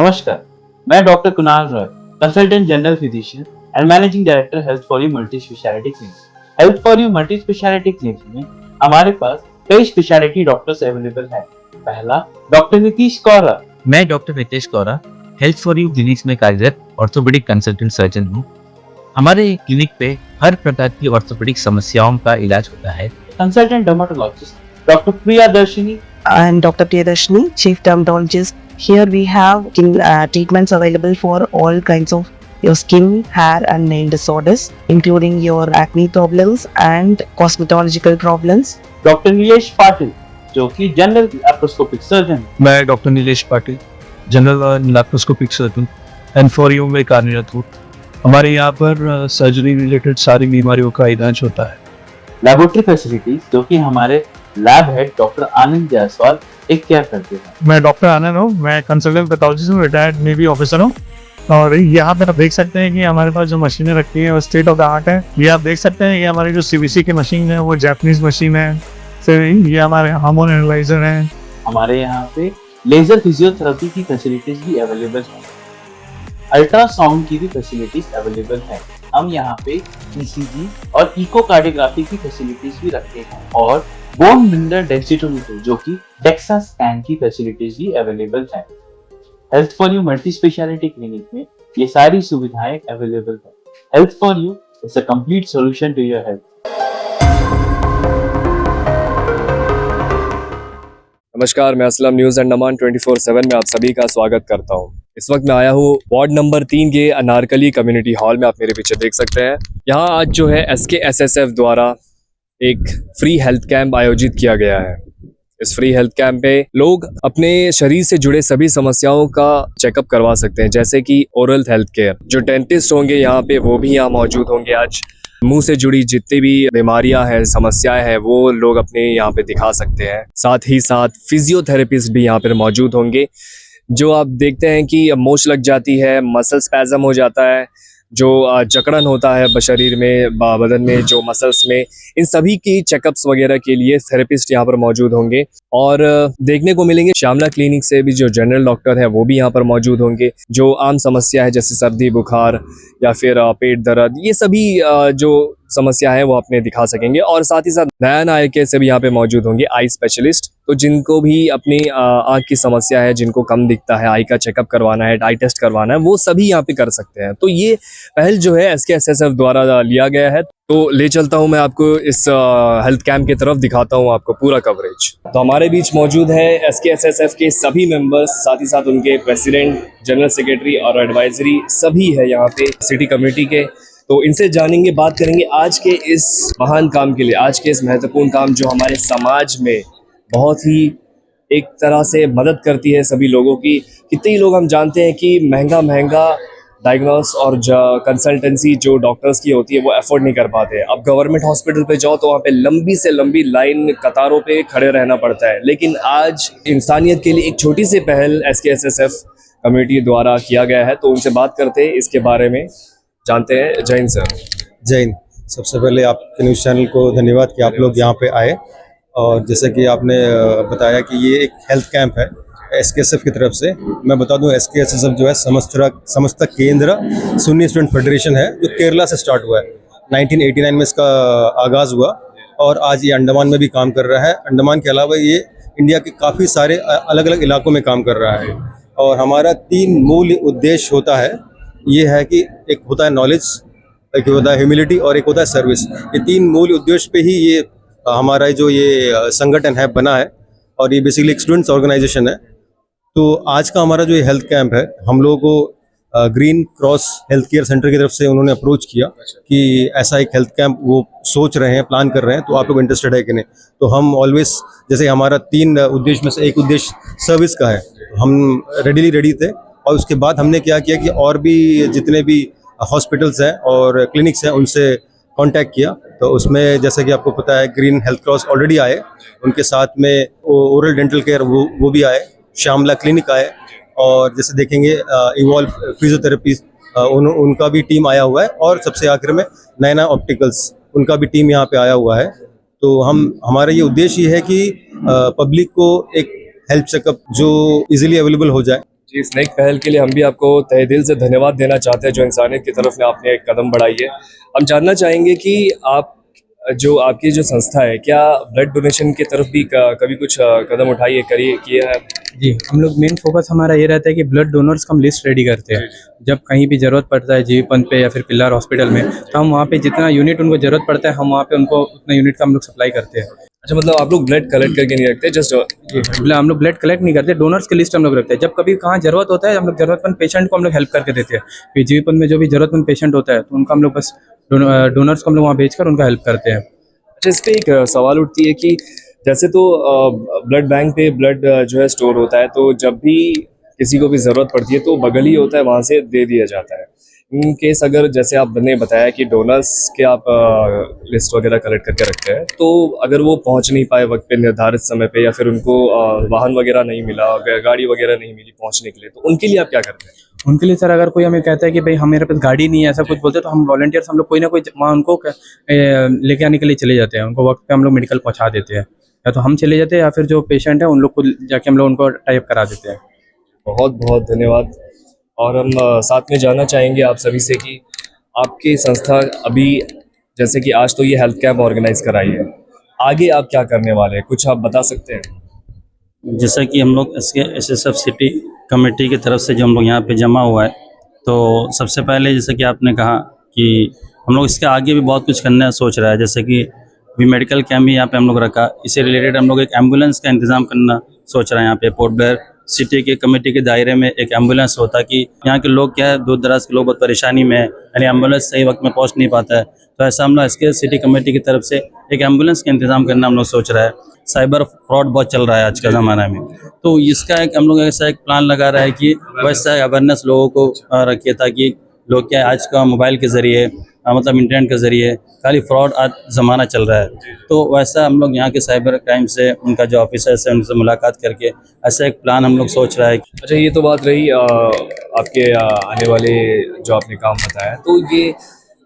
नमस्कार, मैं doctor Kunal Roy, consultant general physician and managing director health for You multi specialty clinic. Health for You multi specialty clinic में हमारे पास कई speciality doctors available हैं। पहला, doctor Nitish कौरा। मैं doctor Nitesh Kaura, health for you clinics में कार्यरत ऑर्थोपेडिक कंसल्टेंट सर्जन हूँ। हमारे क्लिनिक पे हर प्रकार की ऑर्थोपेडिक समस्याओं का इलाज होता है। कंसल्टेंट डर्मेटोलॉजिस्ट डॉक्टर प्रिया दर्शनी। I'm Dr. Priyadarshini, Chief Dermatologist. Here we have treatments available for all kinds of your skin, hair and nail disorders, including your acne problems and cosmetological problems. Doctor Nilesh Patil, जो कि general laparoscopic surgeon. मैं doctor Nilesh Patil, general laparoscopic surgeon and for you में कार्यरत हूँ। हमारे यहाँ पर surgery related सारी बीमारियों का इलाज होता है। लेबोरेटरी फैसिलिटीज, जो कि हमारे लैब हेड डॉक्टर आनंद जायसवाल एक केयर करते हैं। मैं डॉक्टर आनंद हूँ, मैं कंसल्टेंट पैथोलॉजिस्ट हूँ, रिटायर्ड नेवी ऑफिसर हूँ। और यहाँ पे आप देख सकते हैं कि हमारे पास जो मशीनें रखी है वो स्टेट ऑफ द आर्ट है। ये आप देख सकते हैं, ये हमारी जो सीवीसी की मशीन है वो जापानीज मशीन है। फिर ये हमारे हार्मोन एनालाइजर है। हमारे यहाँ पे लेजर फिजियोथेरेपी की फैसिलिटीज भी अवेलेबल है। अल्ट्रासाउंड की भी फैसिलिटीज अवेलेबल है। हम यहाँ पे ईसीजी और इकोकार्डियोग्राफी की फैसिलिटीज भी रखते हैं और बोन मिनरल डेंसिटोमीटर, जो कि डेक्सा स्कैन की फैसिलिटीज भी अवेलेबल है। Health for You multi specialty clinic में ये सारी सुविधाएं अवेलेबल है। Health for You is a complete solution to your health. नमस्कार, मैं असलम न्यूज़ अंडमान 24/7 में आप सभी का स्वागत करता हूं। इस वक्त मैं आया हूं वार्ड नंबर 3 के अनारकली कम्युनिटी हॉल में। आप मेरे पीछे देख सकते हैं। यहां आज जो है SKSSF द्वारा एक फ्री हेल्थ कैंप आयोजित किया गया है। इस फ्री हेल्थ कैंप पे लोग अपने शरीर से जुड़े सभी समस्याओं का चेकअप करवा सकते हैं, जैसे कि ओरल हेल्थ केयर। जो डेंटिस्ट होंगे यहाँ पे वो भी यहाँ मौजूद होंगे। आज मुंह से जुड़ी जितनी भी बीमारियां हैं, समस्याएं हैं, वो लोग अपने यहाँ पे दिखा सकते हैं। साथ ही साथ फिजियोथेरेपिस्ट भी यहाँ पर मौजूद होंगे। जो आप देखते हैं कि मोच लग जाती है, मसल स्पैज़म हो जाता है, जो जकड़न होता है शरीर में, बदन में, जो मसल्स में, इन सभी की चेकअप्स वगैरह के लिए थेरेपिस्ट यहाँ पर मौजूद होंगे। और देखने को मिलेंगे श्यामला क्लिनिक से भी जो जनरल डॉक्टर है वो भी यहाँ पर मौजूद होंगे। जो आम समस्या है जैसे सर्दी, बुखार या फिर पेट दर्द, ये सभी जो समस्या है वो अपने दिखा सकेंगे। और साथ ही साथ नयन आई केयर से भी यहाँ पे मौजूद होंगे आई स्पेशलिस्ट। तो जिनको भी अपनी आँख की समस्या है, जिनको कम दिखता है, आई का चेकअप करवाना है, आई टेस्ट करवाना है, वो सभी यहाँ पे कर सकते हैं। तो ये पहल जो है SKSSF द्वारा लिया गया है। तो ले चलता हूँ मैं आपको इस हेल्थ कैंप की तरफ, दिखाता हूँ आपको पूरा कवरेज। तो हमारे बीच मौजूद है SKSSF के सभी मेंबर्स, साथ ही साथ उनके प्रेसिडेंट, जनरल सेक्रेटरी और एडवाइजरी सभी है यहाँ पे सिटी कमेटी के। तो इनसे जानेंगे, बात करेंगे आज के इस महान काम के लिए, आज के इस महत्वपूर्ण काम जो हमारे समाज में बहुत ही एक तरह से मदद करती है सभी लोगों की। कितने ही लोग हम जानते हैं कि महंगा डायग्नोस और कंसल्टेंसी जो डॉक्टर्स की होती है वो अफोर्ड नहीं कर पाते। अब गवर्नमेंट हॉस्पिटल पे जाओ तो वहाँ पे लंबी से लंबी लाइन, कतारों पे खड़े रहना पड़ता है। लेकिन आज इंसानियत के लिए एक छोटी सी पहल SKSSF कम्युनिटी द्वारा किया गया है। तो उनसे बात करते हैं, इसके बारे में जानते हैं। जय हिंद सर। जय हिंद। सबसे पहले आपके न्यूज़ चैनल को धन्यवाद कि आप लोग यहाँ पे आए। और जैसे कि आपने बताया कि ये एक हेल्थ कैंप है SKSF की तरफ से। मैं बता दूं SKSSF जो है समस्त केंद्र सुन्नी स्टूडेंट फेडरेशन है, जो केरला से स्टार्ट हुआ है। 1989 में इसका आगाज़ हुआ और आज ये अंडमान में भी काम कर रहा है। अंडमान के अलावा ये इंडिया के काफ़ी सारे अलग अलग इलाकों में काम कर रहा है। और हमारा 3 मूल उद्देश्य होता है। ये है कि एक होता है नॉलेज, एक होता है ह्यूमिलिटी और एक होता है सर्विस। ये 3 मूल उद्देश्य पे ही ये हमारा जो ये संगठन है बना है। और ये बेसिकली एक स्टूडेंट्स ऑर्गेनाइजेशन है। तो आज का हमारा जो ये हेल्थ कैंप है, हम लोगों को green cross health care centre की तरफ से उन्होंने अप्रोच किया कि ऐसा एक हेल्थ कैंप वो सोच रहे हैं, प्लान कर रहे हैं, तो आप लोग इंटरेस्टेड है कि नहीं। तो हम ऑलवेज, जैसे हमारा 3 उद्देश्य में से एक उद्देश्य सर्विस का है, हम रेडी थे। और उसके बाद हमने क्या किया कि और भी जितने भी हॉस्पिटल्स हैं और क्लिनिक्स हैं उनसे कांटेक्ट किया। तो उसमें जैसे कि आपको पता है ग्रीन हेल्थ क्रॉस ऑलरेडी आए, उनके साथ में ओरल डेंटल केयर वो भी आए, श्यामला क्लिनिक आए। और जैसे देखेंगे इवॉल्व फिजियोथेरेपी उनका भी टीम आया हुआ है। और सबसे आखिर में नैना ऑप्टिकल्स, उनका भी टीम यहाँ पे आया हुआ है। तो हमारा ये उद्देश्य ये है कि पब्लिक को एक हेल्थ चेकअप जो इजीली अवेलेबल हो जाए, जी, इस नेक पहल के लिए हम भी आपको तहे दिल से धन्यवाद देना चाहते हैं जो इंसानियत की तरफ में आपने एक कदम बढ़ाई है। हम जानना चाहेंगे कि आप जो आपकी जो संस्था है, क्या ब्लड डोनेशन की तरफ भी कभी कुछ कदम उठाइए करिए किया है? जी, हम लोग मेन फोकस हमारा ये रहता है कि ब्लड डोनर्स का हम लिस्ट रेडी करते हैं। जब कहीं भी ज़रूरत पड़ता है जीवी पंथ पे या फिर पिल्लर हॉस्पिटल में, तो हम वहाँ पे जितना यूनिट उनको ज़रूरत पड़ता है, हम वहाँ पे उनको उतना यूनिट का हम लोग सप्लाई करते हैं। अच्छा, मतलब आप लोग ब्लड कलेक्ट करके नहीं रखते, जस्ट हम लोग ब्लड कलेक्ट नहीं करते, डोनर्स की लिस्ट हम लोग रखते हैं। जब कभी कहाँ ज़रूरत होता है, हम लोग ज़रूरतमंद पेशेंट को हम लोग हेल्प करके देते हैं। फिर जीवी पंथ में जो भी ज़रूरतमंद पेशेंट होता है, तो उनका हम लोग बस डोनर्स को हम लोग वहाँ भेजकर उनका हेल्प करते हैं। अच्छा, इस पे एक सवाल उठती है कि जैसे तो ब्लड बैंक पे ब्लड जो है स्टोर होता है, तो जब भी किसी को भी ज़रूरत पड़ती है तो बगल ही होता है, वहाँ से दे दिया जाता है। इन केस अगर जैसे आपने बताया कि डोनर्स के आप लिस्ट वगैरह कलेक्ट करके रखते हैं, तो अगर वो पहुँच नहीं पाए वक्त पे निर्धारित समय पे, या फिर उनको वाहन वगैरह नहीं मिला, गाड़ी वगैरह नहीं मिली पहुँचने के लिए, तो उनके लिए आप क्या करते हैं? उनके लिए सर, अगर कोई हमें कहता है कि भाई मेरे पास गाड़ी नहीं है, ऐसा कुछ बोलते हैं, तो हम वॉलंटियर्स हम लोग कोई ना कोई वहाँ उनको लेके आने के लिए चले जाते हैं। उनको वक्त पे हम लोग मेडिकल पहुँचा देते हैं, या तो हम चले जाते हैं या फिर जो पेशेंट है उन लोग को जाके हम लोग उनको टाइप करा देते हैं। बहुत बहुत धन्यवाद। और हम साथ में जानना चाहेंगे आप सभी से कि आपकी संस्था अभी, जैसे कि आज तो ये हेल्थ कैंप ऑर्गेनाइज कराई है, आगे आप क्या करने वाले हैं, कुछ आप बता सकते हैं? जैसा कि हम लोग इसके एसएसएफ सिटी कमेटी की तरफ से जो हम लोग यहाँ पे जमा हुआ है, तो सबसे पहले जैसे कि आपने कहा कि हम लोग इसके आगे भी बहुत कुछ करने का सोच रहा है। जैसे कि अभी मेडिकल कैंप भी यहाँ पे हम लोग रखा, इससे रिलेटेड हम लोग एक एम्बुलेंस का इंतज़ाम करना सोच रहे हैं। यहाँ पे पोर्ट ब्लेयर सिटी के कमेटी के दायरे में एक एम्बुलेंस होता कि यहाँ के लोग क्या है, दूर दराज के लोग बहुत परेशानी में है, यानी एम्बुलेंस सही वक्त में पहुँच नहीं पाता है, तो ऐसा हम लोग इसके सिटी कमेटी की तरफ से एक एम्बुलेंस का इंतज़ाम करना हम लोग सोच रहा है। साइबर फ्रॉड बहुत चल रहा है आज का ज़माना में, तो इसका एक हम लोग ऐसा एक प्लान लगा रहा है कि वैसा अवेयरनेस लोगों को रखिए, ताकि लोग क्या आज का मोबाइल के ज़रिए मतलब इंटरनेट के ज़रिए खाली फ्रॉड आज ज़माना चल रहा है, तो वैसा हम लोग यहाँ के साइबर क्राइम से उनका जो ऑफिसर्स है उनसे मुलाकात करके ऐसा एक प्लान हम लोग सोच रहा है। अच्छा, ये तो बात रही आपके आने वाले जो आपने काम बताया, तो ये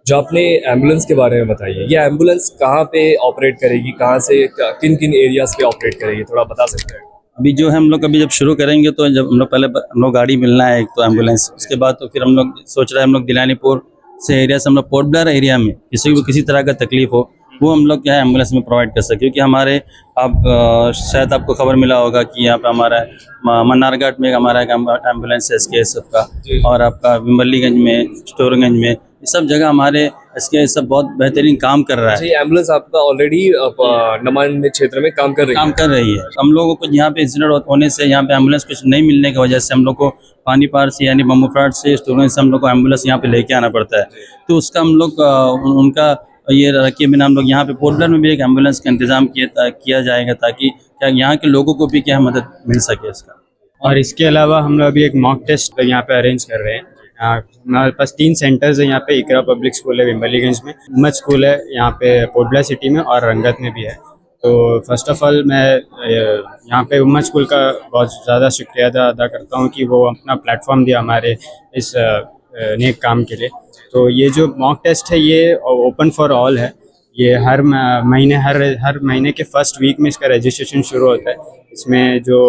जो आपने एम्बुलेंस के बारे में बताइए, ये एम्बुलेंस कहाँ पे ऑपरेट करेगी, कहाँ से किन किन एरियाज़ पे ऑपरेट करेगी, थोड़ा बता सकते हैं? अभी जो है हम लोग अभी जब शुरू करेंगे, तो जब हम लोग पहले हम लोग गाड़ी मिलना है एक तो एम्बुलेंस, उसके बाद तो फिर हम लोग सोच रहे हैं हम लोग दिलानीपुर से एरिया से हम लोग पोर्ट ब्लेयर एरिया में किसी को किसी तरह का तकलीफ हो, वो हम लोग क्या है एम्बुलेंस में प्रोवाइड कर सकें। क्योंकि हमारे आप शायद आपको खबर मिला होगा कि यहाँ पे हमारा मन्नारघाट में हमारा एक एम्बुलेंस है SKSF का, और आपका विम्बलीगंज में, स्टोरगंज में, ये सब जगह हमारे SKSF बहुत बेहतरीन काम कर रहा है। ये एम्बुलेंस आपका ऑलरेडी नमान क्षेत्र में काम कर रही है? हम लोगों को यहाँ पे इंसिडेंट होने से, यहाँ पे एम्बुलेंस कुछ नहीं मिलने की वजह से हम लोग को पानी पार से यानी बम्बूफाट से, स्टोरेज से हम लोग को एम्बुलेंस यहाँ पे लेके आना पड़ता है। तो उसका हम लोग उनका ये रखे बिना हम लोग यहाँ पे पोर्ट ब्लेयर में भी एक एम्बुलेंस का इंतजाम किया जाएगा, ताकि क्या यहाँ के लोगों को भी क्या मदद मिल सके इसका। और इसके अलावा हम लोग अभी एक मॉक टेस्ट यहाँ पे अरेंज कर रहे हैं। हमारे पास 3 सेंटर्स हैं यहाँ पे। इकरा पब्लिक स्कूल है विम्बलीगंज में, उम्मत स्कूल है यहाँ पे पोर्ट ब्लेयर सिटी में, और रंगत में भी है। तो फर्स्ट ऑफ ऑल मैं यहाँ पे उम्मत स्कूल का बहुत ज़्यादा शुक्रिया अदा करता हूँ कि वो अपना प्लेटफॉर्म दिया हमारे इस नेक काम के लिए। तो ये जो मॉक टेस्ट है ये ओपन फॉर ऑल है। ये हर महीने के फर्स्ट वीक में इसका रजिस्ट्रेशन शुरू होता है। इसमें जो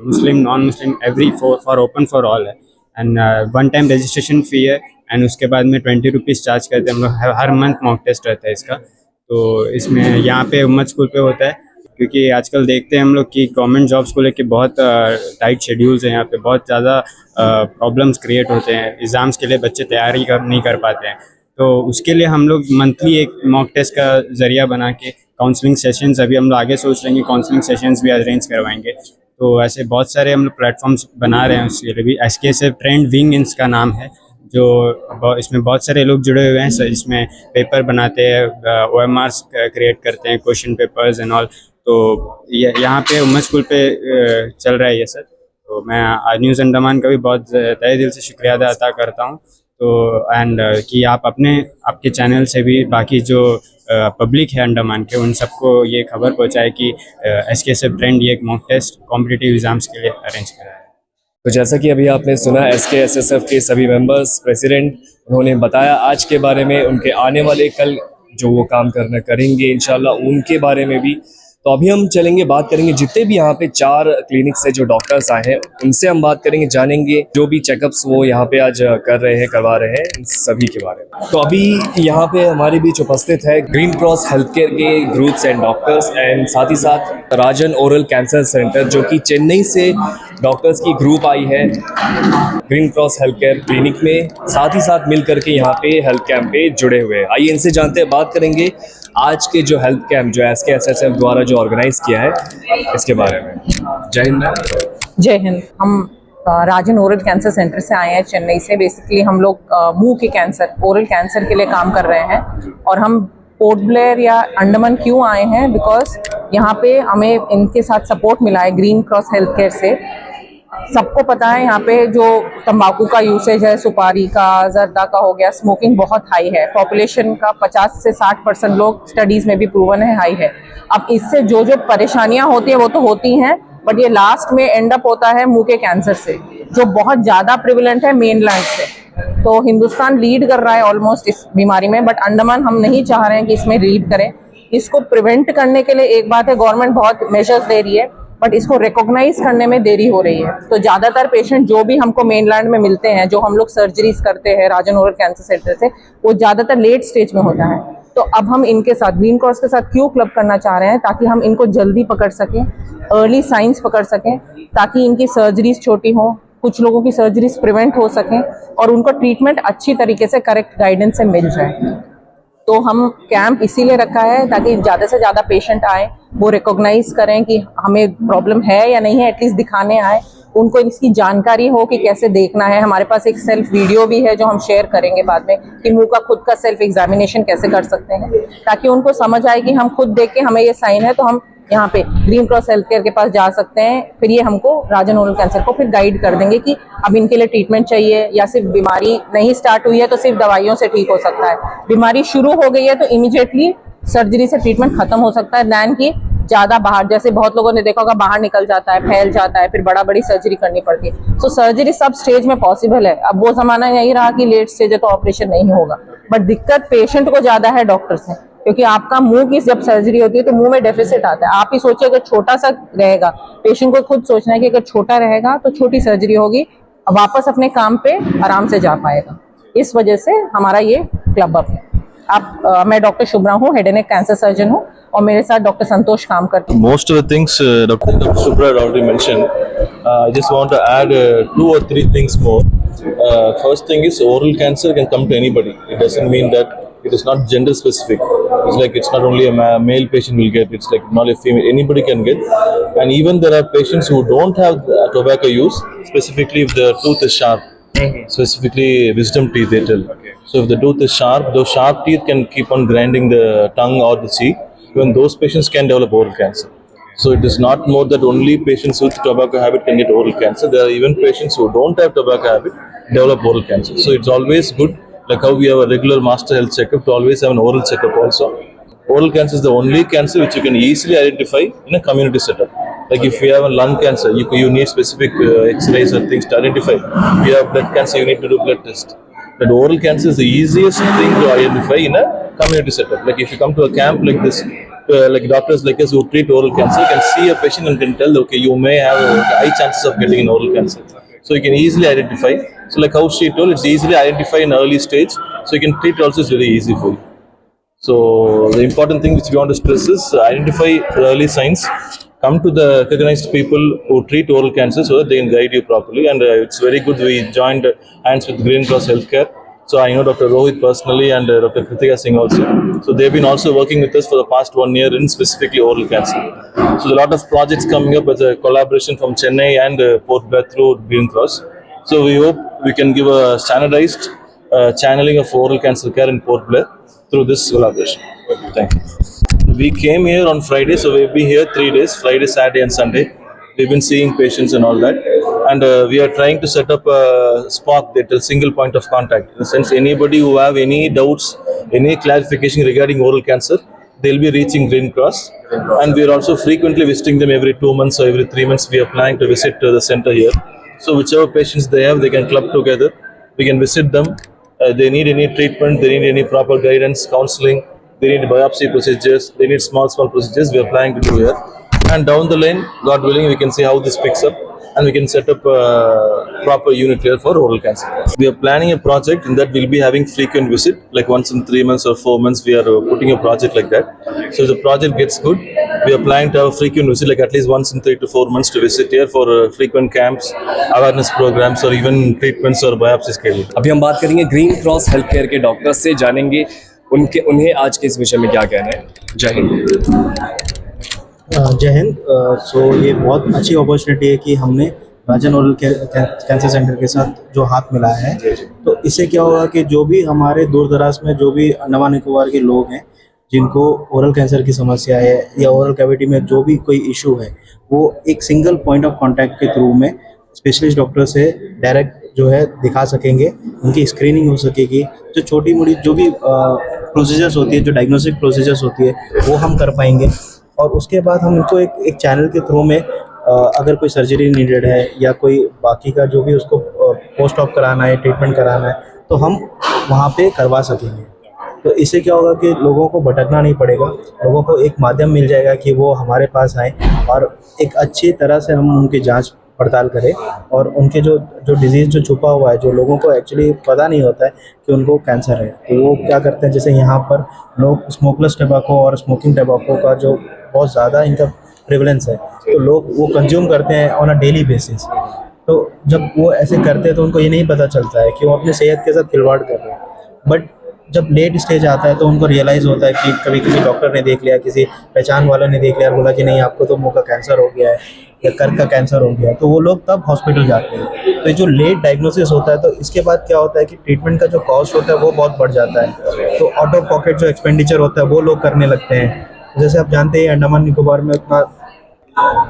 Muslim, non Muslim, every for open for all है। एंड 1 टाइम रजिस्ट्रेशन फ़ी है, एंड उसके बाद में 20 रुपीज़ चार्ज करते हैं हम लोग। हर मंथ मॉक टेस्ट रहता है इसका। तो इसमें यहाँ पे उम्मत स्कूल पे होता है, क्योंकि आजकल देखते हैं हम लोग कि गवर्नमेंट जॉब्स को लेके बहुत टाइट शेड्यूल्स हैं यहाँ पे। बहुत ज़्यादा प्रॉब्लम्स क्रिएट होते हैं, एग्ज़ाम्स के लिए बच्चे तैयारी नहीं कर पाते हैं। तो उसके लिए हम लोग मंथली एक मॉक टेस्ट का ज़रिया बना के काउंसलिंग सेशंस, अभी हम लोग आगे सोच रहे हैं काउंसलिंग सेशंस भी अरेंज करवाएंगे। तो ऐसे बहुत सारे हम लोग प्लेटफॉर्म्स बना रहे हैं उसके लिए भी। SKSF ट्रेंड विंग इसका नाम है, जो इसमें बहुत सारे लोग जुड़े हुए हैं। इसमें पेपर बनाते हैं, OMRs क्रिएट करते हैं, क्वेश्चन पेपर्स एंड ऑल। तो यहाँ पे उम्मत स्कूल पे चल रहा है ये सर। तो मैं आज न्यूज़ अंडमान का भी बहुत तहे दिल से शुक्रिया अदा करता हूँ। तो एंड कि आप आपके चैनल से भी बाकी जो पब्लिक है अंडमान के, उन सबको ये खबर पहुँचाए कि SKSF ट्रेंड ये एक मॉक टेस्ट कॉम्पिटिटिव एग्ज़ाम्स के लिए अरेंज करा है। तो जैसा कि अभी आपने सुना SKSF के सभी मेंबर्स, प्रेसिडेंट, उन्होंने बताया आज के बारे में, उनके आने वाले कल जो वो काम करेंगे इंशाल्लाह उनके बारे में भी। तो अभी हम चलेंगे, बात करेंगे जितने भी यहाँ पे 4 क्लिनिक से जो डॉक्टर्स आए हैं उनसे हम बात करेंगे, जानेंगे जो भी चेकअप्स वो यहाँ पे आज कर रहे हैं, करवा रहे हैं, इन सभी के बारे में। तो अभी यहाँ पे हमारे बीच उपस्थित है ग्रीन क्रॉस हेल्थ केयर के ग्रुप्स एंड डॉक्टर्स एंड साथ ही साथ राजन ओरल कैंसर सेंटर, जो कि चेन्नई से डॉक्टर्स की ग्रुप आई है green cross health care clinic में, साथ ही साथ मिल करके यहाँ पे हेल्थ कैंप पे जुड़े हुए हैं। आइए इनसे जानते हैं, बात करेंगे आज के जो हेल्थ कैंप जो SKSSF द्वारा जो ऑर्गेनाइज किया है इसके बारे में। जय हिंद। जय हिंद। हम राजन ओरल कैंसर सेंटर से आए हैं चेन्नई से। बेसिकली हम लोग मुंह के कैंसर, ओरल कैंसर के लिए काम कर रहे हैं। और हम पोर्ट ब्लेयर या अंडमान क्यों आए हैं, बिकॉज यहाँ पे हमें इनके साथ सपोर्ट मिला है ग्रीन क्रॉस हेल्थ केयर से। सबको पता है यहाँ पे जो तंबाकू का यूसेज है, सुपारी का, जर्दा का हो गया, स्मोकिंग बहुत हाई है। पॉपुलेशन का 50 से 60% लोग स्टडीज में भी प्रूवन है हाई है। अब इससे जो जो परेशानियां होती है वो तो होती हैं, बट ये लास्ट में एंड अप होता है मुंह के कैंसर से, जो बहुत ज्यादा प्रिविलेंट है मेनलैंड से। तो हिंदुस्तान लीड कर रहा है ऑलमोस्ट इस बीमारी में, बट अंडमान हम नहीं चाह रहे हैं कि इसमें लीड करें। इसको प्रिवेंट करने के लिए एक बात है, गवर्नमेंट बहुत मेजर्स दे रही है, बट इसको रिकॉग्नाइज करने में देरी हो रही है। तो ज्यादातर पेशेंट जो भी हमको मेनलैंड में मिलते हैं, जो हम लोग सर्जरीज करते हैं राजन ओरल कैंसर सेंटर से, वो ज्यादातर लेट स्टेज में होता है। तो अब हम इनके साथ, ग्रीन क्रॉस के साथ क्यों क्लब करना चाह रहे हैं, ताकि हम इनको जल्दी पकड़ सकें, अर्ली साइंस पकड़ सकें, ताकि इनकी सर्जरीज छोटी हो, कुछ लोगों की सर्जरीज प्रिवेंट हो सकें और उनको ट्रीटमेंट अच्छी तरीके से करेक्ट गाइडेंस से मिल जाए। तो हम कैंप इसीलिए रखा है ताकि ज़्यादा से ज़्यादा पेशेंट आए, वो रिकॉग्नाइज करें कि हमें प्रॉब्लम है या नहीं है, एटलीस्ट दिखाने आए, उनको इसकी जानकारी हो कि कैसे देखना है। हमारे पास एक सेल्फ वीडियो भी है जो हम शेयर करेंगे बाद में, कि मुंह का खुद का सेल्फ एग्जामिनेशन कैसे कर सकते हैं, ताकि उनको समझ आए कि हम खुद देख के हमें ये साइन है तो हम यहाँ पे ग्रीन क्रॉस हेल्थ केयर के पास जा सकते हैं। फिर ये हमको राजन ओरल कैंसर को फिर गाइड कर देंगे कि अब इनके लिए ट्रीटमेंट चाहिए, या सिर्फ बीमारी नहीं स्टार्ट हुई है तो सिर्फ दवाइयों से ठीक हो सकता है, बीमारी शुरू हो गई है तो इमीडिएटली सर्जरी से ट्रीटमेंट खत्म हो सकता है, दैन कि ज्यादा बाहर, जैसे बहुत लोगों ने देखा होगा, बाहर निकल जाता है, फैल जाता है, फिर बड़ी सर्जरी करनी पड़ती है। सो सर्जरी सब स्टेज में पॉसिबल है। अब वो जमाना नहीं रहा कि लेट स्टेज है तो ऑपरेशन नहीं होगा, बट दिक्कत पेशेंट को ज्यादा है डॉक्टर से, क्योंकि आपका मुंह की जब सर्जरी होती है तो मुंह में डेफिसिट आता है। आप ही सोचिए अगर छोटा सा रहेगा, पेशेंट को खुद सोचना है कि अगर छोटा रहेगा तो छोटी सर्जरी होगी, वापस अपने काम पे आराम से जा पाएगा। इस वजह से हमारा ये क्लब अप है। मैं डॉक्टर शुभ्रा हूँ, head and neck cancer surgeon हूँ, और मेरे साथ डॉक्टर संतोष काम करते हैं। Most of the things Dr. Shubhra had already mentioned. I just want to add 2 or 3 things more. First thing is oral cancer can come to anybody. It doesn't mean that it is not gender specific. It's like it's not only a male patient will get, it's like not a female, anybody can get. And even there are patients who don't have tobacco use, specifically if the tooth is sharp, specifically wisdom teeth they tell. So if the tooth is sharp, those sharp teeth can keep on grinding the tongue or the cheek. Even those patients can develop oral cancer. So it is not more that only patients with tobacco habit can get oral cancer. There are even patients who don't have tobacco habit develop oral cancer. So it's always good, like how we have a regular master health checkup, to always have an oral checkup also. Oral cancer is the only cancer which you can easily identify in a community setup. Like if you have a lung cancer, you need specific X-rays or things to identify. If you have blood cancer, you need to do blood test. But oral cancer is the easiest thing to identify in a community setup. Like if you come to a camp like this, like doctors like us who treat oral cancer, you can see a patient and can tell, okay, you may have high chances of getting an oral cancer. So you can easily identify. So like how she told, it's easily identify in early stage. So you can treat also, is very easy for you. So the important thing which we want to stress is identify the early signs. Come to the recognized people who treat oral cancer so that they can guide you properly. And it's very good we joined hands with Green Cross Healthcare. So I know Dr. Rohit personally and Dr. Kritika Singh also. So they've been also working with us for the past 1 year in specifically oral cancer. So there are a lot of projects coming up as a collaboration from Chennai and Port Blair through Green Cross. So we hope we can give a standardized channeling of oral cancer care in Port Blair through this collaboration. Thank you. We came here on Friday, so we'll be here 3 days, Friday, Saturday and Sunday. We've been seeing patients and all that. And we are trying to set up a SPOC, that is single point of contact. In the sense, anybody who have any doubts, any clarification regarding oral cancer, they'll be reaching Green Cross. And we are also frequently visiting them every 2 months or every 3 months. We are planning to visit the center here. So whichever patients they have, they can club together. We can visit them. They need any treatment, they need any proper guidance, counseling. they need biopsy procedures, they need small procedures we are planning to do here. And down the lane, God willing, we can see how this picks up and we can set up a proper unit here for oral cancer. We are planning a project in that we'll be having frequent visit, like once in 3 months or 4 months, we are putting a project like that. So if the project gets good, we are planning to have a frequent visit, like at least once in 3 to 4 months to visit here for frequent camps, awareness programs or even treatments or biopsy scheduling. अभी हम बात करेंगे green cross health care के doctors से, जानेंगे उन्हें आज के इस विषय में क्या कहना है। जय हिंद। जय हिंद। सो ये बहुत अच्छी अपॉर्चुनिटी है कि हमने राजन ओरल कैंसर सेंटर के साथ जो हाथ मिलाया है, तो इससे क्या होगा कि जो भी हमारे दूर दराज में जो भी अंडमान निकोबार के लोग हैं जिनको ओरल कैंसर की समस्या है या ओरल कैविटी में जो भी कोई इशू है, वो एक सिंगल पॉइंट ऑफ कांटेक्ट के थ्रू में स्पेशलिस्ट डॉक्टर से डायरेक्ट जो है दिखा सकेंगे, उनकी स्क्रीनिंग हो सकेगी, जो छोटी मोटी जो भी प्रोसीजर्स होती है, जो डायग्नोस्टिक प्रोसीजर्स होती है, वो हम कर पाएंगे। और उसके बाद हम उनको एक चैनल के थ्रू में अगर कोई सर्जरी नीडेड है या कोई बाकी का जो भी उसको पोस्ट ऑप कराना है, ट्रीटमेंट कराना है, तो हम वहाँ पे करवा सकेंगे। तो इससे क्या होगा कि लोगों को भटकना नहीं पड़ेगा, लोगों को एक माध्यम मिल जाएगा कि वो हमारे पास आएँ और एक अच्छी तरह से हम उनकी जांच पड़ताल करें और उनके जो डिजीज़ जो छुपा हुआ है, जो लोगों को एक्चुअली पता नहीं होता है कि उनको कैंसर है, तो वो क्या करते हैं, जैसे यहाँ पर लोग स्मोकलेस टबैको और स्मोकिंग टबैको का जो बहुत ज़्यादा इनका प्रेवलेंस है, तो लोग वो कंज्यूम करते हैं ऑन अ डेली बेसिस। तो जब वो ऐसे करते हैं तो उनको ये नहीं पता चलता है कि वो अपनी सेहत के साथ खिलवाड़ कर रहे हैं। बट जब लेट स्टेज आता है तो उनको रियलाइज़ होता है कि कभी किसी डॉक्टर ने देख लिया, किसी पहचान वालों ने देख लिया और बोला कि नहीं आपको तो मुंह का कैंसर हो गया है या कर का कैंसर हो गया है, तो वो लोग तब हॉस्पिटल जाते हैं। तो जो लेट डायग्नोसिस होता है, तो इसके बाद क्या होता है कि ट्रीटमेंट का जो कॉस्ट होता है वो बहुत बढ़ जाता है, तो आउट ऑफ पॉकेट जो एक्सपेंडिचर होता है वो लोग करने लगते हैं। जैसे आप जानते हैं अंडमान निकोबार में उतना,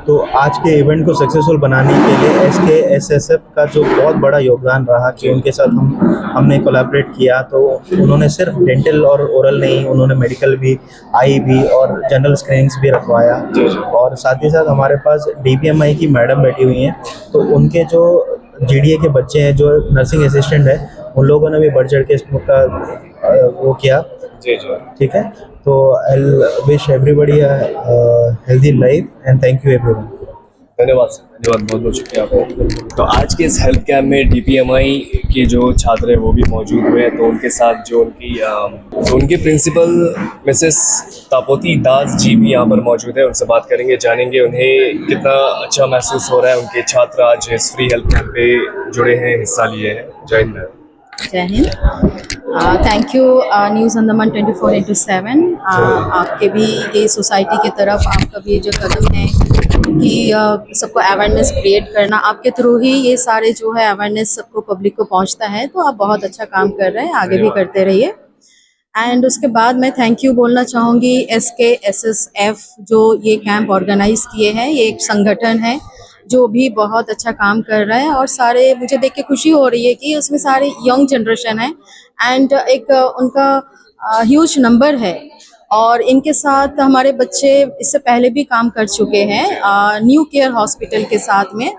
तो आज के इवेंट को सक्सेसफुल बनाने के लिए SKSSF का जो बहुत बड़ा योगदान रहा कि उनके साथ हमने कोलैबोरेट किया, तो उन्होंने सिर्फ डेंटल और ओरल नहीं, उन्होंने मेडिकल भी, आई भी और जनरल स्क्रीनिंग्स भी रखवाया। और साथ ही साथ हमारे पास DPMI की मैडम बैठी हुई हैं, तो उनके जो GDA के बच्चे हैं, जो नर्सिंग असिस्टेंट है, उन लोगों ने भी बढ़ चढ़ के इसका वो किया। ठीक है, तो I wish everybody healthy life and thank you everyone. धन्यवाद सर, धन्यवाद, बहुत बहुत शुक्रिया आपका। तो आज के इस हेल्थ कैम्प में DPMI के जो छात्र हैं वो भी मौजूद हुए हैं, तो उनके साथ जो उनके प्रिंसिपल मिसेस तापोती दास जी भी यहाँ पर मौजूद है, उनसे बात करेंगे, जानेंगे उन्हें कितना अच्छा महसूस हो रहा है, उनके छात्र आज इस फ्री हेल्थ कैम्प पे जुड़े हैं, हिस्सा लिए हैं। जय हिंद। जय Hind. Thank you news Andaman 24/7। आपके भी ये सोसाइटी की तरफ आपका भी जो कदम है कि सबको अवेयरनेस क्रिएट करना, आपके थ्रू ही ये सारे जो है अवेयरनेस सबको पब्लिक को पहुंचता है, तो आप बहुत अच्छा काम कर रहे हैं, आगे भी करते रहिए। एंड उसके बाद मैं थैंक यू बोलना चाहूँगी SKSSF जो ये कैंप ऑर्गेनाइज किए हैं, ये एक संगठन है जो भी बहुत अच्छा काम कर रहा है और सारे, मुझे देख के खुशी हो रही है कि उसमें सारे यंग जनरेशन है एंड एक उनका ह्यूज नंबर है और इनके साथ हमारे बच्चे इससे पहले भी काम कर चुके हैं न्यू केयर हॉस्पिटल के साथ में,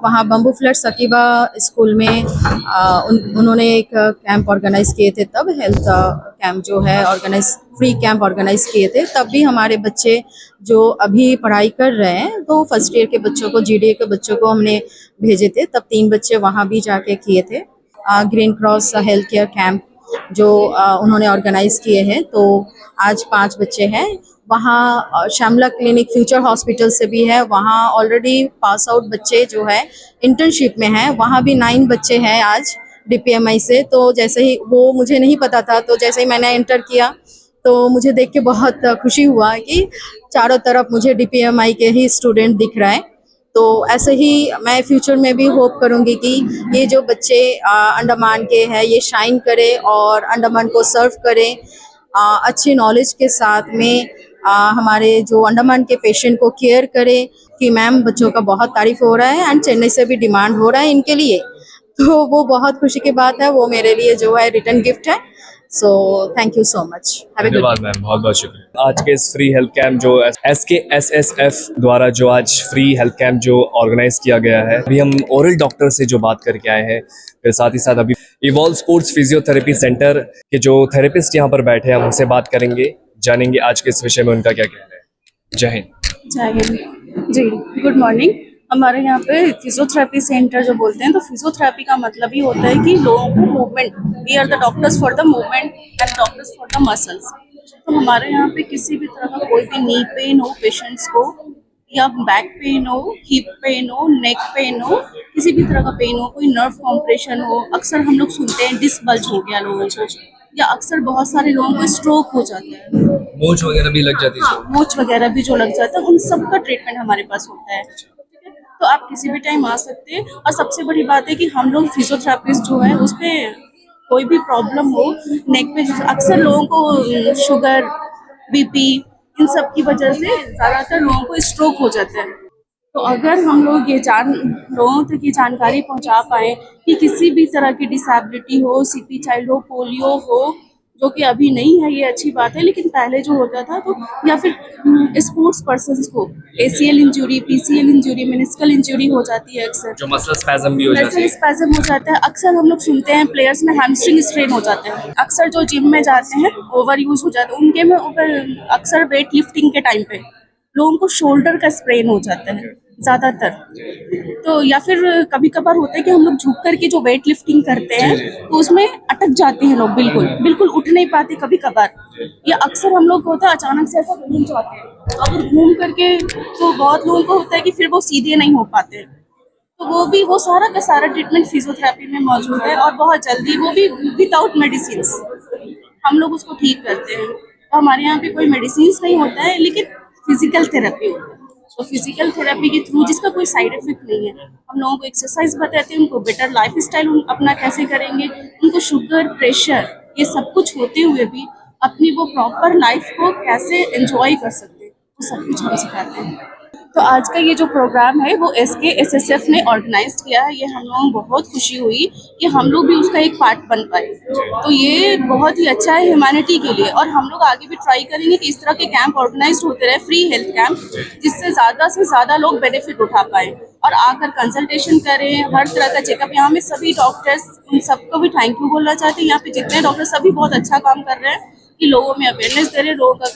वहाँ बम्बू फ्लैट सकीबा स्कूल में उन्होंने एक कैंप ऑर्गेनाइज किए थे, तब हेल्थ कैंप जो है ऑर्गेनाइज फ्री कैंप ऑर्गेनाइज किए थे, तब भी हमारे बच्चे जो अभी पढ़ाई कर रहे हैं तो फर्स्ट ईयर के बच्चों को, GDA के बच्चों को हमने भेजे थे, तब 3 बच्चे वहाँ भी जाके किए थे green cross health care camp जो उन्होंने ऑर्गेनाइज किए हैं। तो आज 5 बच्चे हैं वहाँ। श्यामला क्लिनिक फ्यूचर हॉस्पिटल से भी है, वहाँ ऑलरेडी पास आउट बच्चे जो है इंटर्नशिप में हैं, वहाँ भी 9 बच्चे हैं आज DPMI से। तो जैसे ही वो मुझे नहीं पता था, तो जैसे ही मैंने एंटर किया तो मुझे देख के बहुत खुशी हुआ कि चारों तरफ मुझे DPMI के ही स्टूडेंट दिख रहा है। तो ऐसे ही मैं फ्यूचर में भी होप करूंगी कि ये जो बच्चे अंडमान के हैं ये शाइन करें और अंडमान को सर्व करें अच्छी नॉलेज के साथ में, हमारे जो अंडमान के पेशेंट को केयर करें। कि मैम बच्चों का बहुत तारीफ हो रहा है एंड चेन्नई से भी डिमांड हो रहा है इनके लिए, तो वो बहुत खुशी की बात है, वो मेरे लिए जो है रिटर्न गिफ्ट है। So thank you so much, धन्यवाद मैम, बहुत बहुत शुक्रिया। आज के इस फ्री हेल्थ कैंप जो SKSSF द्वारा जो आज फ्री हेल्थ कैंप जो ऑर्गेनाइज किया गया है, अभी हम ओरल डॉक्टर से जो बात करके आए हैं, फिर साथ ही साथ अभी इवॉल्व स्पोर्ट्स फिजियोथेरेपी सेंटर के जो थेरेपिस्ट यहाँ पर बैठे हैं हम उनसे बात करेंगे, जानेंगे आज के इस विषय में उनका क्या कहना है। जय हिंद। जय हिंद जी, गुड मॉर्निंग। हमारे यहाँ पे फिजियोथेरेपी सेंटर जो बोलते हैं, तो फिजियोथेरेपी का मतलब ही होता है कि लोगों को movement, we are the doctors for the movement and doctors for the muscles. तो हमारे यहाँ पे किसी भी तरह का कोई भी नी पेन हो पेशेंट्स को, या बैक पेन हो, हिप पेन हो, नेक पेन हो, किसी भी तरह का पेन हो, कोई नर्व कॉम्प्रेशन हो, अक्सर हम लोग सुनते हैं डिस्क बल्ज हो गया लोगों को, या अक्सर बहुत सारे लोगों को स्ट्रोक हो जाता है, मोच वगैरह भी लग जाती है। हाँ, मोच वगैरह भी जो लग जाता है, उन सब का ट्रीटमेंट हमारे पास होता है। तो आप किसी भी टाइम आ सकते हैं। और सबसे बड़ी बात है कि हम लोग फिजियोथेरेपिस्ट जो है उस पर कोई भी प्रॉब्लम हो नेक पे, अक्सर लोगों को शुगर, बीपी, इन सब की वजह से ज़्यादातर लोगों को स्ट्रोक हो जाता है। तो अगर हम लोग ये लोगों तक ये जानकारी पहुंचा पाएँ कि किसी भी तरह की डिसेबिलिटी हो, सीपी चाइल्ड हो, पोलियो हो, जो कि अभी नहीं है, ये अच्छी बात है, लेकिन पहले जो होता था, तो या फिर स्पोर्ट्स पर्सन्स को ACL injury, PCL injury, meniscal injury हो जाती है अक्सर, जो मसल स्पैज़म भी हो जाती मसल है। स्पैज़म हो जाता है। अक्सर हम लोग सुनते हैं प्लेयर्स में हैमस्ट्रिंग स्ट्रेन हो जाते हैं। अक्सर जो जिम में जाते हैं ओवर यूज हो जाता है, उनके में अक्सर वेट लिफ्टिंग के टाइम पे लोगों को शोल्डर का स्प्रेन हो जाता है ज़्यादातर। तो या फिर कभी कभार होता है कि हम लोग झुक करके जो वेट लिफ्टिंग करते हैं तो उसमें अटक जाते हैं लोग, बिल्कुल उठ नहीं पाते कभी कभार, या अक्सर हम लोग होता है अचानक से ऐसा घूम जाते हैं। अगर घूम करके तो बहुत लोगों को होता है कि फिर वो सीधे नहीं हो पाते, तो वो सारा का सारा ट्रीटमेंट फिजियोथेरेपी में मौजूद है, और बहुत जल्दी, वो भी विदाउट मेडिसिन हम लोग उसको ठीक करते हैं। तो हमारे यहाँ पे कोई मेडिसिन नहीं होता है, लेकिन फिजिकल थेरेपी होता है। तो फिजिकल थेरेपी के थ्रू, जिसका कोई साइड इफेक्ट नहीं है, हम लोगों को एक्सरसाइज बताते हैं, उनको बेटर लाइफ स्टाइल अपना कैसे करेंगे, उनको शुगर, प्रेशर, ये सब कुछ होते हुए भी अपनी वो प्रॉपर लाइफ को कैसे एंजॉय कर सकते हैं, वो सब कुछ हम सिखाते हैं। तो आज का ये जो प्रोग्राम है वो SKSSF ने ऑर्गेनाइज किया है। ये हम लोगों को बहुत खुशी हुई कि हम लोग भी उसका एक पार्ट बन पाए। तो ये बहुत ही अच्छा है ह्यूमैनिटी के लिए, और हम लोग आगे भी ट्राई करेंगे कि इस तरह के कैंप ऑर्गेनाइज होते रहे, फ्री हेल्थ कैंप, जिससे ज़्यादा से ज़्यादा लोग बेनिफिट उठा पाएँ और आकर कंसल्टेशन करें, हर तरह का चेकअप। यहाँ में सभी डॉक्टर्स, उन सबको भी थैंक यू बोलना चाहते हैं। यहाँ पे जितने डॉक्टर सभी बहुत अच्छा काम कर रहे हैं कि लोगों में अवेयरनेस दे रहे हैं, लोगों का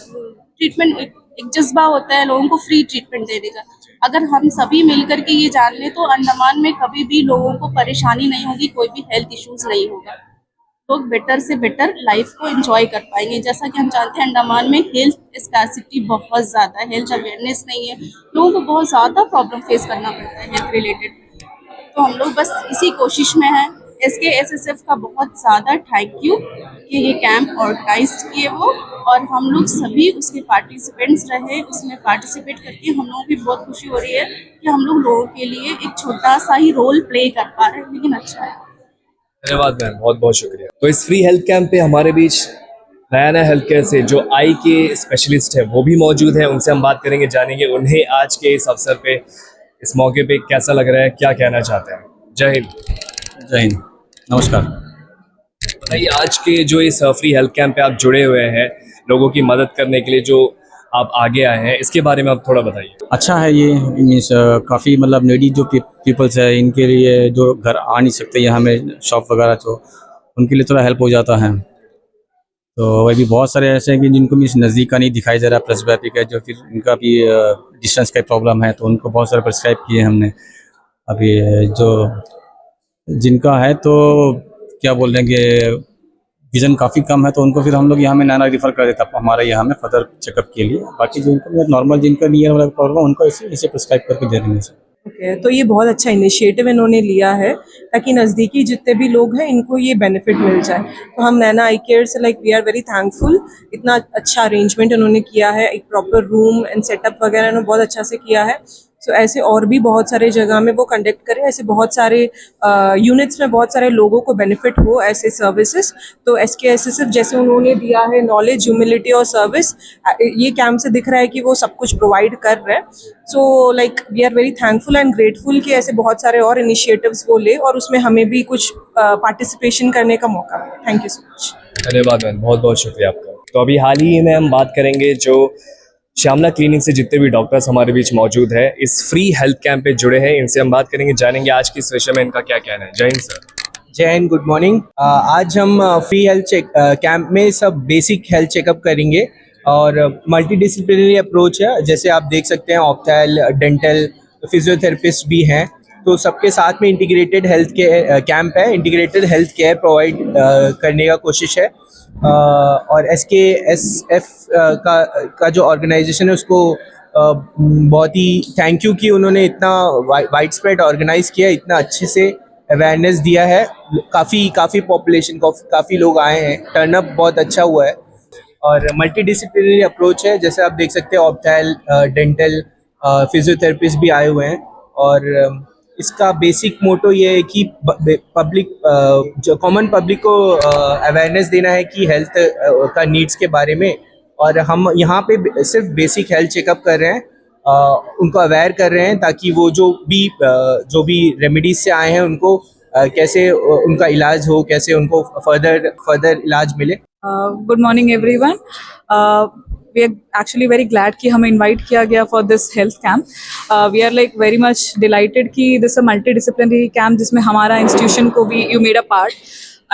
ट्रीटमेंट, एक जज्बा होता है लोगों को फ्री ट्रीटमेंट देने का। अगर हम सभी मिलकर के ये जान लें तो अंडमान में कभी भी लोगों को परेशानी नहीं होगी, कोई भी हेल्थ इश्यूज नहीं होगा, लोग बेटर से बेटर लाइफ को एंजॉय कर पाएंगे। जैसा कि हम जानते हैं अंडमान में हेल्थ स्कैर्सिटी बहुत ज़्यादा है, हेल्थ अवेयरनेस नहीं है, लोगों को बहुत ज़्यादा प्रॉब्लम फेस करना पड़ता है हेल्थ रिलेटेड। तो हम लोग बस इसी कोशिश में हैं। SKSSF का बहुत ज़्यादा थैंक यू कि ये कैंप ऑर्गेनाइज किए वो, और हम लोग सभी उसके पार्टिसिपेंट्स रहे, उसमें पार्टिसिपेट करके हम लोगों की बहुत खुशी हो रही है कि हम लोगों के लिए एक छोटा सा ही रोल प्ले कर पा रहे हैं, लेकिन अच्छा है। धन्यवाद मैम, बहुत बहुत शुक्रिया। तो इस फ्री हेल्थ कैंप पे हमारे बीच नया हेल्थ केयर से जो आई के स्पेशलिस्ट है वो भी मौजूद है, उनसे हम बात करेंगे, जानेंगे उन्हें आज के इस अवसर पे, इस मौके पे कैसा लग रहा है, क्या कहना चाहते हैं। जय हिंद। जय हिंद, नमस्कार। बताइए, आज के जो इस फ्री हेल्थ कैंप पे आप जुड़े हुए हैं, लोगों की मदद करने के लिए जो आप आगे आए हैं, इसके बारे में आप थोड़ा बताइए। अच्छा है ये, मीन्स काफ़ी मतलब नीडी जो पीपल्स है, इनके लिए जो घर आ नहीं सकते यहाँ में शॉप वगैरह, तो उनके लिए थोड़ा हेल्प हो जाता है। तो वही भी बहुत सारे ऐसे हैं कि जिनको मीन्स नज़दीक का नहीं दिखाई दे रहा, प्रेस्बैपिक है, जो फिर उनका भी डिस्टेंस का प्रॉब्लम है, तो उनको बहुत सारे प्रिस्क्राइब किए हमने। अभी जो जिनका है तो क्या बोल देंगे, विज़न काफ़ी कम है, तो उनको फिर हम लोग यहाँ में नैना रिफ़र कर देता हमारे यहाँ में फर्दर चेकअप के लिए। बाकी जिनको नॉर्मल, जिनका नियर वाला प्रॉब्लम, उनको ऐसे प्रिस्क्राइब करके दे देंगे सर। ओके, तो ये बहुत अच्छा इनिशिएटिव इन्होंने लिया है ताकि नज़दीकी जितने भी लोग हैं इनको ये बेनिफिट मिल जाए। तो हम नैना आई केयर से वी आर वेरी थैंकफुल, इतना अच्छा अरेंजमेंट इन्होंने किया है, एक प्रॉपर रूम एंड सेटअप वगैरह इन्होंने बहुत अच्छा से किया है। सो ऐसे और भी बहुत सारे जगह में वो कंडक्ट करें, ऐसे बहुत सारे यूनिट्स में बहुत सारे लोगों को बेनिफिट हो ऐसे सर्विसेज। तो SKSSF जैसे उन्होंने दिया है नॉलेज, ह्यूमिलिटी और सर्विस, ये कैंप से दिख रहा है कि वो सब कुछ प्रोवाइड कर रहे हैं। So we are very thankful and grateful कि ऐसे बहुत सारे और इनिशिएटिव्स वो ले और उसमें हमें भी कुछ पार्टिसिपेशन करने का मौका मिले। Thank you so much. धन्यवाद मैम, बहुत बहुत शुक्रिया आपका। तो अभी हाल ही में हम बात करेंगे जो श्यामला क्लिनिक से जितने भी डॉक्टर्स हमारे बीच मौजूद है, इस फ्री हेल्थ कैंप पे जुड़े हैं, इनसे हम बात करेंगे, जानेंगे आज की इस विषय में इनका क्या कहना है। जय हिंद सर। जय हिंद, गुड मॉर्निंग। आज हम फ्री हेल्थ कैंप में सब बेसिक हेल्थ चेकअप करेंगे और मल्टी डिसिप्लिनरी अप्रोच है, जैसे आप देख सकते हैं ऑप्थेल, डेंटल, फिजियोथेरेपिस्ट भी हैं, तो सबके साथ में इंटीग्रेटेड हेल्थ केयर कैंप है, इंटीग्रेटेड हेल्थ केयर प्रोवाइड करने का कोशिश है। और SKSF का जो ऑर्गेनाइजेशन है उसको बहुत ही थैंक यू कि उन्होंने इतना वाइड स्प्रेड ऑर्गेनाइज किया, इतना अच्छे से अवेयरनेस दिया है। काफ़ी पॉपुलेशन को काफ़ी लोग आए हैं, टर्नअप बहुत अच्छा हुआ है। और मल्टी डिसिप्लिनरी अप्रोच है, जैसे आप देख सकते हैं ऑप्थेल, डेंटल, फिजियोथेरेपिस्ट भी आए हुए हैं। और इसका बेसिक मोटो ये है कि पब्लिक जो कॉमन पब्लिक को अवेयरनेस देना है कि हेल्थ का नीड्स के बारे में। और हम यहाँ पे सिर्फ बेसिक हेल्थ चेकअप कर रहे हैं, उनको अवेयर कर रहे हैं ताकि वो जो भी रेमेडीज से आए हैं उनको कैसे उनका इलाज हो, कैसे उनको फर्दर इलाज मिले। Good morning everyone. We are actually very glad कि हमें invite किया गया for this health camp. We are like very much delighted कि this is a multidisciplinary camp जिसमें हमारा institution को भी you made a part.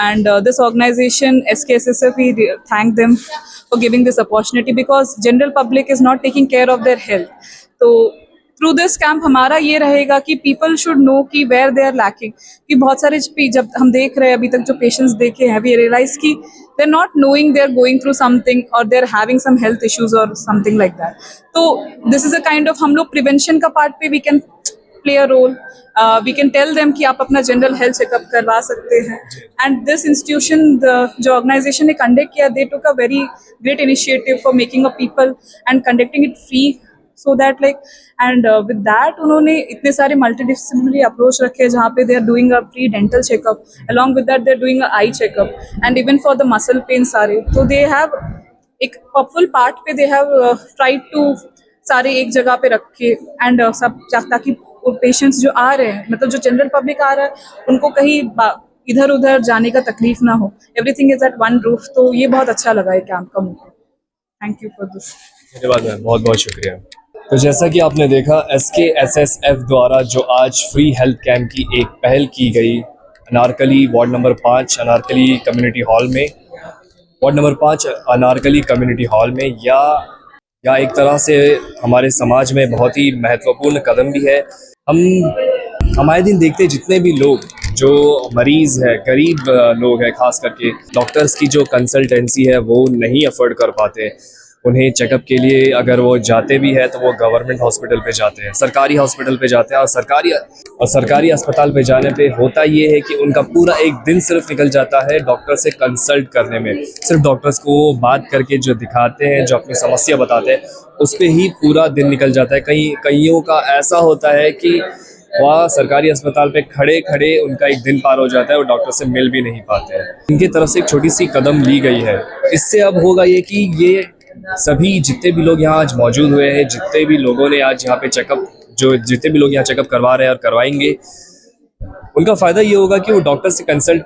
And this organization SKSSF, we thank them for giving this opportunity because general public is not taking care of their health. तो through this camp हमारा ये रहेगा कि people should know कि where they are lacking. कि बहुत सारे जब हम देख रहे हैं अभी तक जो पेशेंट्स देखे हैं, वी रियलाइज कि they are not knowing they are going through something और they are having some health issues और समथिंग लाइक दैट। तो this is a kind of हम लोग प्रिवेंशन का पार्ट पे we can play a role. We can tell them कि आप अपना जनरल हेल्थ चेकअप करवा सकते हैं। एंड दिस इंस्टीट्यूशन जो ऑर्गेनाइजेशन ने कंडक्ट किया, they took a very great initiative for making a people and conducting it free. So that like and with that उन्होंने इतने सारे multidisciplinary approach रखे जहाँ पे they are doing a free dental checkup, along with that they are doing a eye checkup and even for the muscle pain सारे। तो they have एक full part पे they have tried to सारे एक जगह पे रखे and सब ताकि पेशेंट्स जो आ रहे हैं, मतलब जो जनरल पब्लिक आ रहा है, उनको कहीं इधर उधर जाने का तकलीफ ना हो। Everything is at one roof. तो ये बहुत अच्छा लगा है कैंप का मुझे। Thank you for this. धन्यवाद मैम, बहुत बहुत शुक्रिया। तो जैसा कि आपने देखा SKSSF द्वारा जो आज फ्री हेल्थ कैंप की एक पहल की गई Anarkali ward number 5 Anarkali community hall में, ward number 5 Anarkali community hall में, या एक तरह से हमारे समाज में बहुत ही महत्वपूर्ण कदम भी है। हम आए दिन देखते हैं जितने भी लोग जो मरीज़ है, गरीब लोग हैं, खास करके डॉक्टर्स की जो कंसल्टेंसी है वो नहीं अफोर्ड कर पाते। उन्हें चेकअप के लिए अगर वो जाते भी है तो वो गवर्नमेंट हॉस्पिटल पे जाते हैं, सरकारी हॉस्पिटल पे जाते हैं। और सरकारी अस्पताल पे जाने पे होता ये है कि उनका पूरा एक दिन सिर्फ निकल जाता है डॉक्टर से कंसल्ट करने में। सिर्फ डॉक्टर्स को बात करके जो दिखाते हैं, जो अपनी समस्या बताते हैं, उस पर ही पूरा दिन निकल जाता है। कईयों का ऐसा होता है कि वह सरकारी अस्पताल पे खड़े खड़े उनका एक दिन पार हो जाता है, वो डॉक्टर से मिल भी नहीं पाते हैं। इनकी तरफ से एक छोटी सी कदम ली गई है। इससे अब होगा ये कि ये सभी जितने भी लोग यहाँ आज मौजूद हुए हैं, जितने भी लोगों ने आज यहाँ पे जितने भी लोग यहाँ चेकअप करवा रहे हैं और करवाएंगे, उनका फ़ायदा ये होगा कि वो डॉक्टर से कंसल्ट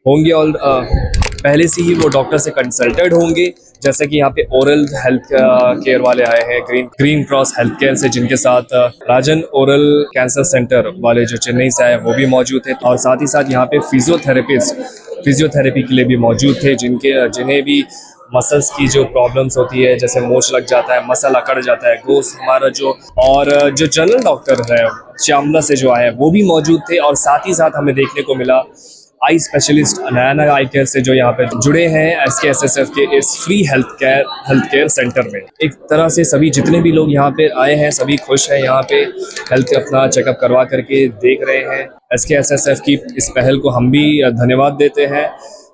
होंगे और पहले से ही वो डॉक्टर से कंसल्टेड होंगे। जैसे कि यहाँ पे ओरल हेल्थ केयर वाले आए हैं, ग्रीन क्रॉस हेल्थ केयर से, जिनके साथ राजन ओरल कैंसर सेंटर वाले जो चेन्नई से आए वो भी मौजूद थे। और साथ ही साथ यहाँ पे फिजियोथेरेपी के लिए भी मौजूद थे, जिन्हें भी मसल्स की जो प्रॉब्लम्स होती है, जैसे मोच लग जाता है, मसल अकड़ जाता है, गोस हमारा जो जनरल डॉक्टर है श्यामला से जो आए हैं वो भी मौजूद थे। और साथ ही साथ हमें देखने को मिला आई स्पेशलिस्ट नया आई केयर से जो यहाँ पे जुड़े हैं SKSSF के इस फ्री हेल्थ केयर सेंटर में। एक तरह से सभी जितने भी लोग यहाँ पे आए हैं सभी खुश हैं, यहाँ पे हेल्थ अपना चेकअप करवा करके देख रहे हैं। SKSSF की इस पहल को हम भी धन्यवाद देते हैं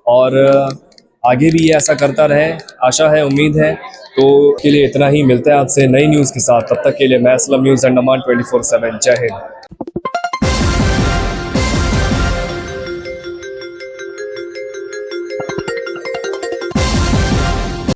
और आगे भी ये ऐसा करता रहे, आशा है, उम्मीद है। तो के लिए इतना ही, मिलते हैं आपसे नई न्यूज़ के साथ। तब तक के लिए मैं असलम न्यूज़ अंडमान 24/7। जय हिंद।